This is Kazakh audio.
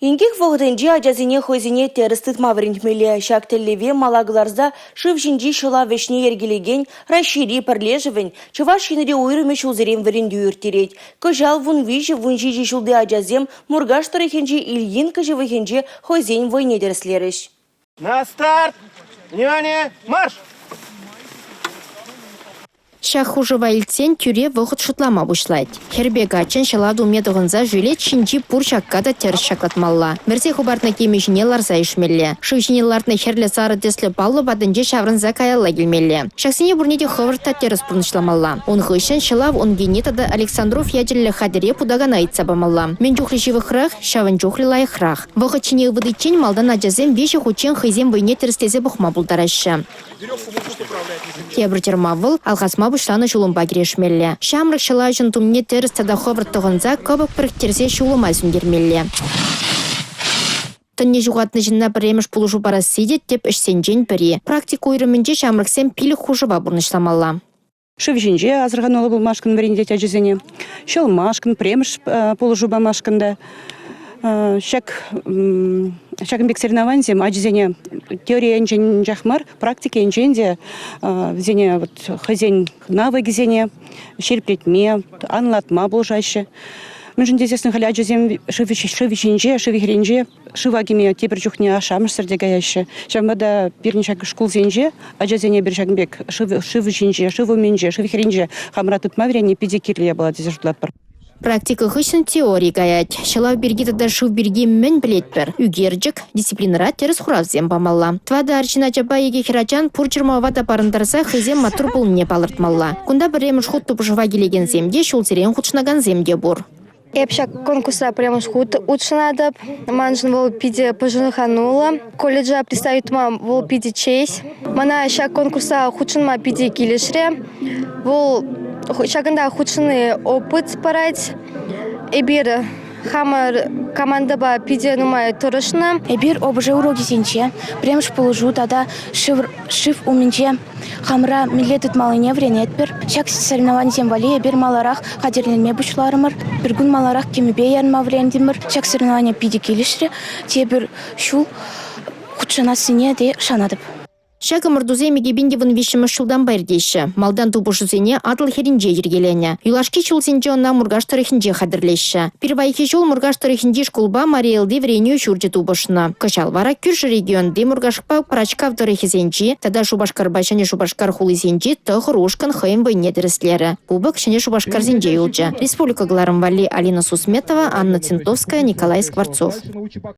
Ингих вогденжи ажазине хойзине терістіт мавринтмелі шактеллеве малагларза шывжинжи шыла вешне ергелеген расшири парлежевен чываш шинере уйрыме шулзерем віріндюр терет. Кыжал вун вижі вунжи шулды ажазем мургаш тарихенжи ильин кыжевыхенжи хойзен войне дерслеріш. На старт! Внимание! Марш! Шахужыва илтсен тюре вғыт шутлама бұшлайд. Хербег ачын шаладу медығынза жүлет шинжи пурчакка да теріс шаклатмалла. Мерсе хубартна кемешіне ларза ішмелі. Шывжинеллартны херлі сары деслі баллы бадынже шаврынза каялла келмелі. Шаксине бұрнеде хывырта теріс бұрнышламалла. Он ғышын шылав он генетада Александров ядерлі хадере пудагана айтса бамалла. Мен жухли живықрақ, шавын жухли лайықрақ. Вғыт чине выдычен малдан ажазем веші хучен хызем войне терістезе бұқма бұлдарашы. Тебіртермавыл алғасма бұштаны жулымба керешмелі. Шамрық шылажын тұмне терістада ховырттығынза көбік біріктерзе шулыма сүндермелі. Тынне жуғатны жынна біреміш бұлыжу барас сейдет деп ішсен жен бірі. Практика ойрымынже шамрықсен пилік хужыва бұрнышламалла. Шывжинже азырған олы бұл машқын варендет әжізіне. Шыл машқын, преміш бұлыжу ба машқында. Шагынбек соревнованием ажизене теория энжен жахмар, практика энженде зене вот хозяин навыгизене, шерплетме, анлатма болжаще. Мы же здесь хали ажизем шывичинже, шывихренже, шывагиме тепер жухне ашамыш сырдегаяще. Шамада пирнишак школ зенже, ажизене бир Шагынбек шывичинже, шывуменже, шывихренже хамра тутма верене педикирлия была дезертлап бар. Практика хышын теория гаять. Шалав бергитада шыв берги мен білетпір. Үгерджік, дисциплинара теріс хуравзем бамалла. Твада арчина жаба еге хирачан пурчырмавада парындарса хызем матур бұлне балыртмалла. Кунда біреміш худ тупышыва келеген земде, шулсерен худшынаган земде бур. Эпшак конкурса прямо худ учынадып. Манжын вол пиде пожынханула. Колледжа представитма вол пиде честь. Мана шак конкурса худшынма пиде келешре. Вол шагында худшыны опыт парать. Эбир хамар командаба пиде нумай турышны. Эбир обже уроки сенче. Премш положу тада шив уменче. Хамра милетит малыне вренетпер. Шак соревнование вали эбир маларах хадерленме бучларымыр. Биргун маларах кемебе ярма врендимыр. Шак соревнование пиде келишре. Тебір шул худшына сине де шанадып. Шага мырдуземеге бендевін вишімі шулдан байрдейші. Малдан тубышызене адыл херінже ергелене. Юлашки шулсенже онна мургаш тарихинже қадырлеші. Первайхи жол мургаш тарихинже шкулба Мариэлде вреню шурже тубышына. Кышал вара күрші регионде мургашпа прачкав тарихизенже, тада шубашкар башане шубашкар хулизенже тұғыр ушкан хайым войне діріслері. Кубок шане шубашкар зенже юлжа. Республика Гларым Вали Алина Сусметова, Анна Центовская, Николай Скворцов.